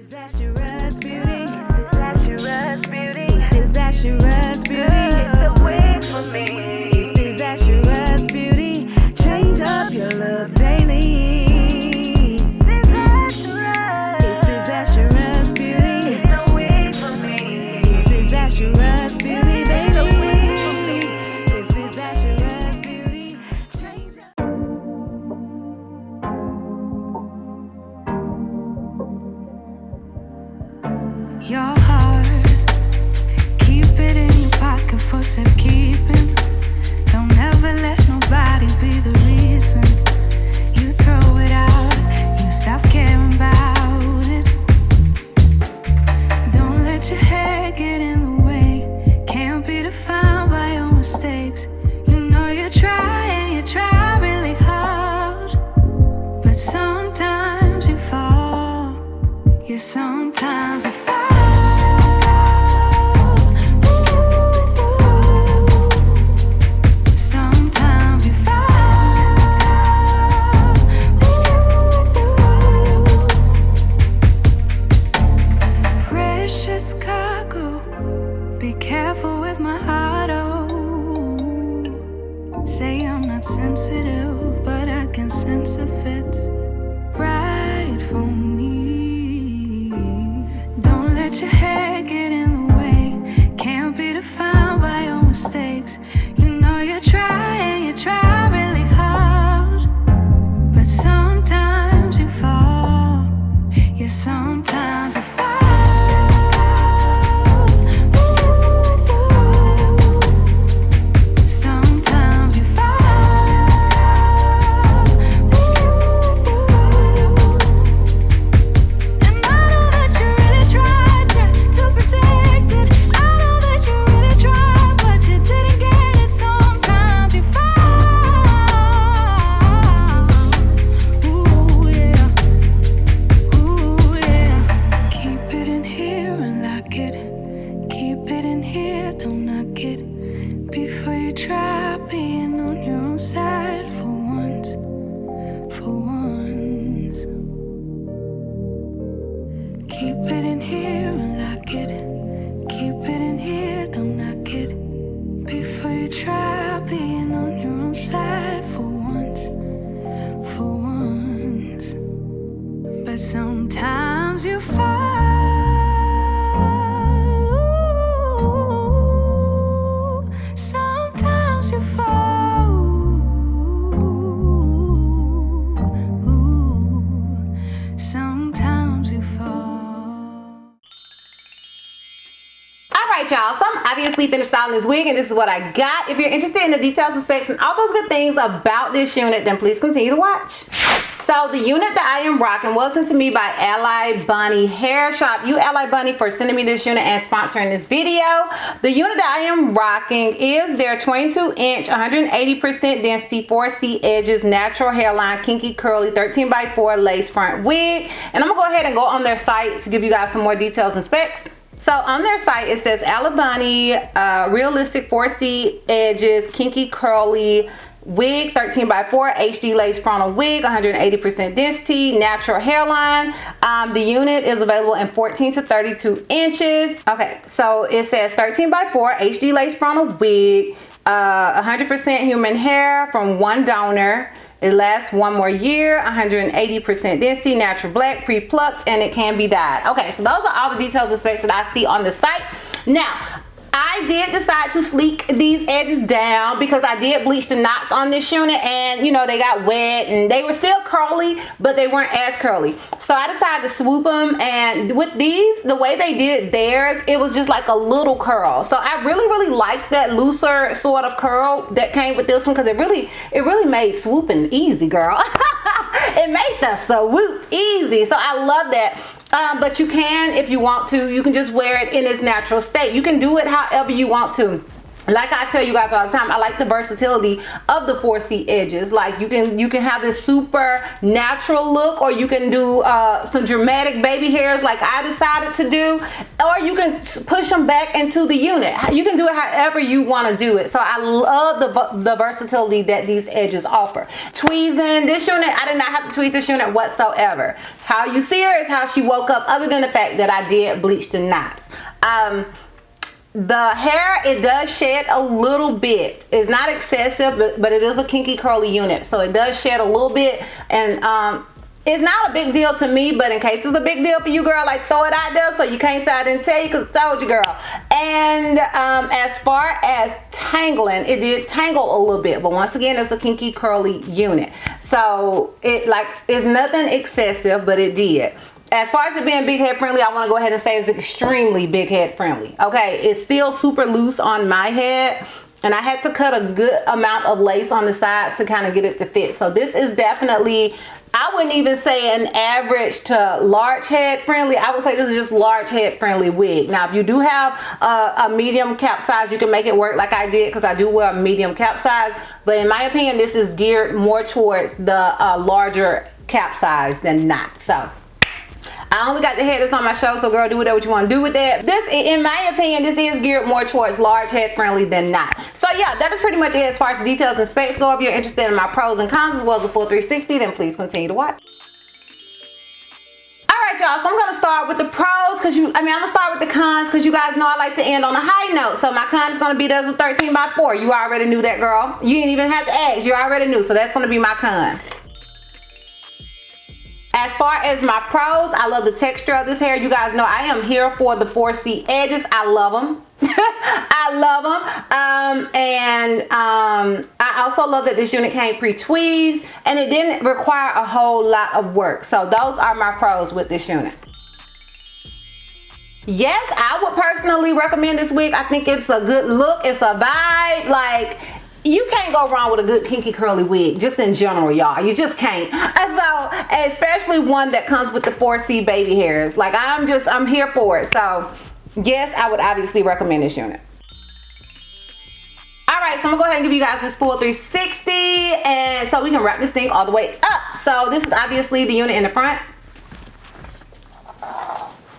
Disastrous beauty. Disastrous beauty. It's disastrous beauty. It's the way for me. It's disastrous beauty. Change up your look daily. Disastrous. It's disastrous beauty. It's the way for me. It's disastrous beauty, baby. It's disastrous beauty. Change up. Your heart, keep it in your pocket for safekeeping. Don't ever let nobody be the reason you throw it out, you stop caring about it. Don't let your hair get in the way, can't be defined by your mistakes. You know you try and you try really hard, but sometimes you fall, yeah, sometimes you fall. Say I'm not sensitive, but I can sense if it's right for me. Don't let your hair get in the way, can't be defined by your mistakes. You know you try and you try really hard, but sometimes you fall, yeah, sometimes you fall. Sometimes you fall. Sometimes you fall. Sometimes you fall. Alright y'all, so I'm obviously finished styling this wig and this is what I got. If you're interested in the details and specs and all those good things about this unit, then please continue to watch. So the unit that I am rocking was sent to me by Alibonnie Hair. Shout out to you, Alibonnie, for sending me this unit and sponsoring this video. The unit that I am rocking is their 22-inch, 180% density, 4C edges, natural hairline, kinky, curly, 13x4 lace front wig. And I'm gonna go ahead and go on their site to give you guys some more details and specs. So on their site, it says Alibonnie, realistic 4C edges, kinky, curly, wig, 13x4 HD lace frontal wig, 180% density, natural hairline. The unit is available in 14 to 32 inches. Okay, so it says 13x4 HD lace frontal wig, 100% human hair from one donor. It lasts 1 more year, 180% density, natural black, pre-plucked, and it can be dyed. Okay, so those are all the details and specs that I see on the site. Now, I did decide to sleek these edges down because I did bleach the knots on this unit, and you know, they got wet and they were still curly, but they weren't as curly. So I decided to swoop them, and with these, the way they did theirs, it was just like a little curl. So I really like that looser sort of curl that came with this one, because it really made swooping easy, girl. It made the swoop easy, so I love that. But you can, if you want to, you can just wear it in its natural state. You can do it however you want to. like I tell you guys all the time, I like the versatility of the 4C edges. Like you can have this super natural look, or you can do some dramatic baby hairs like I decided to do, or you can push them back into the unit. You can do it however you want to do it. So I love the versatility that these edges offer. Tweezing this unit, I did not have to tweeze this unit whatsoever. How you see her is how she woke up, other than the fact that I did bleach the knots. The hair, it does shed a little bit. It's not excessive, but it is a kinky curly unit, so it does shed a little bit. And it's not a big deal to me, but in case it's a big deal for you, girl, like throw it out there so you can't say I didn't tell you, because I told you, girl. And as far as tangling, it did tangle a little bit, but once again, it's a kinky curly unit, so it's nothing excessive, but it did. As far as it being big head friendly, I want to go ahead and say it's extremely big head friendly. Okay, it's still super loose on my head, and I had to cut a good amount of lace on the sides to kind of get it to fit. So this is definitely, I wouldn't even say an average to large head friendly. I would say this is just large head friendly wig. Now, if you do have a medium cap size, you can make it work like I did, because I do wear a medium cap size. But in my opinion, this is geared more towards the larger cap size than not. So I only got the head that's on my show, so girl, do whatever you want to do with that. This, in my opinion, this is geared more towards large head friendly than not. So yeah, that is pretty much it as far as the details and specs go. If you're interested in my pros and cons as well as the full 360, then please continue to watch. Alright y'all, so I'm going to start with the pros, because I'm going to start with the cons, because you guys know I like to end on a high note. So my con is going to be there's a 13x4. You already knew that, girl. You didn't even have to ask. You already knew. So that's going to be my con. As far as my pros, I love the texture of this hair. You guys know I am here for the 4C edges. I love them. I love them. I also love that this unit came pre-tweezed, and it didn't require a whole lot of work. So those are my pros with this unit. Yes, I would personally recommend this wig. I think it's a good look. It's a vibe. Like, you can't go wrong with a good kinky curly wig, just in general, y'all. You just can't. So, especially one that comes with the 4C baby hairs. Like, I'm here for it. So, yes, I would obviously recommend this unit. Alright, so I'm gonna go ahead and give you guys this full 360, and so we can wrap this thing all the way up. So, this is obviously the unit in the front.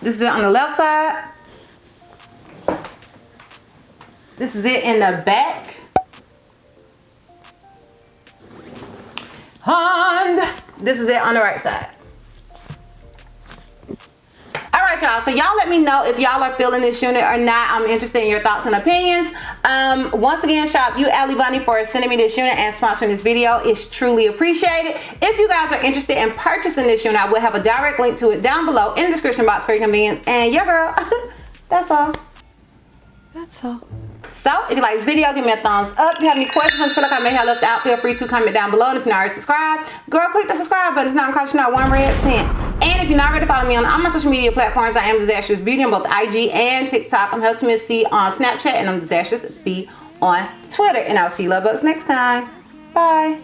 This is it on the left side. This is it in the back. And this is it on the right side. Alright y'all, so y'all let me know if y'all are feeling this unit or not. I'm interested in your thoughts and opinions. Once again, shout out you, Alibonnie, for sending me this unit and sponsoring this video. It's truly appreciated. If you guys are interested in purchasing this unit, I will have a direct link to it down below in the description box for your convenience. And yeah, girl, that's all. That's all. So, if you like this video, give me a thumbs up. If you have any questions, feel like I may have left out, feel free to comment down below. And if you're not already subscribed, girl, click the subscribe button. It's not gonna cost you not one red cent. And if you're not ready to follow me on all my social media platforms, I am DizastrousBeauty on both IG and TikTok. I'm HelpToMissC on Snapchat, and I'm DizastrousB on Twitter. And I'll see you love bugs next time. Bye.